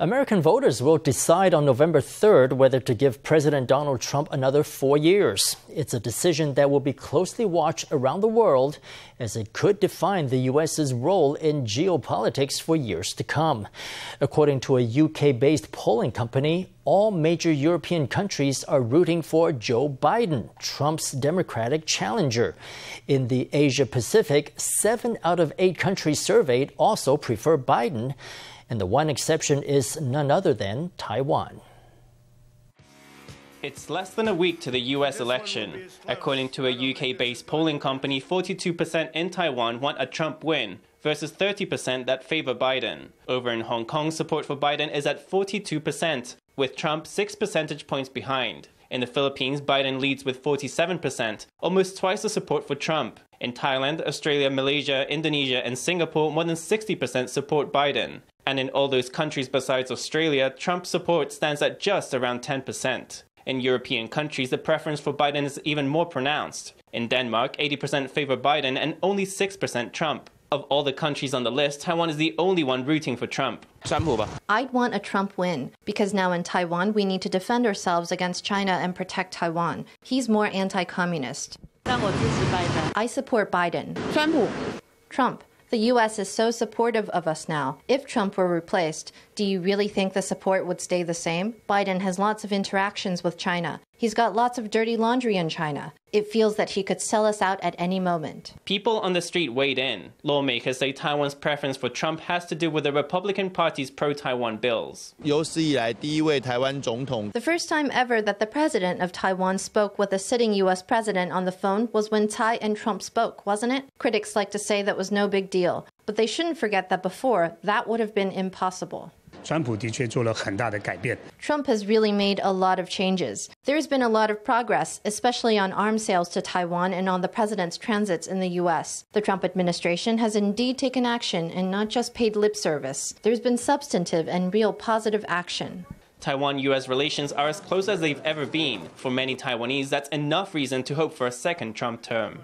American voters will decide on November 3rd whether to give President Donald Trump another 4 years. It's a decision that will be closely watched around the world, as it could define the U.S.'s role in geopolitics for years to come. According to a UK-based polling company, all major European countries are rooting for Joe Biden, Trump's Democratic challenger. In the Asia-Pacific, 7 out of 8 countries surveyed also prefer Biden, and the one exception is none other than Taiwan. It's less than a week to the US election. According to a UK-based polling company, 42% in Taiwan want a Trump win versus 30% that favor Biden. Over in Hong Kong, support for Biden is at 42%, with Trump 6 percentage points behind. In the Philippines, Biden leads with 47%, almost twice the support for Trump. In Thailand, Australia, Malaysia, Indonesia, and Singapore, more than 60% support Biden. And in all those countries besides Australia, Trump's support stands at just around 10%. In European countries, the preference for Biden is even more pronounced. In Denmark, 80% favor Biden and only 6% Trump. Of all the countries on the list, Taiwan is the only one rooting for Trump. I'd want a Trump win, because now in Taiwan we need to defend ourselves against China and protect Taiwan. He's more anti-communist. I support Biden. Trump. The U.S. is so supportive of us now. If Trump were replaced, do you really think the support would stay the same? Biden has lots of interactions with China. He's got lots of dirty laundry in China. It feels that he could sell us out at any moment. People on the street weighed in. Lawmakers say Taiwan's preference for Trump has to do with the Republican Party's pro-Taiwan bills. The first time ever that the president of Taiwan spoke with a sitting U.S. president on the phone was when Tsai and Trump spoke, wasn't it? Critics like to say that was no big deal, but they shouldn't forget that before, that would have been impossible. Trump has really made a lot of changes. There's been a lot of progress, especially on arms sales to Taiwan and on the president's transits in the U.S. The Trump administration has indeed taken action and not just paid lip service. There's been substantive and real positive action. Taiwan-U.S. relations are as close as they've ever been. For many Taiwanese, that's enough reason to hope for a second Trump term.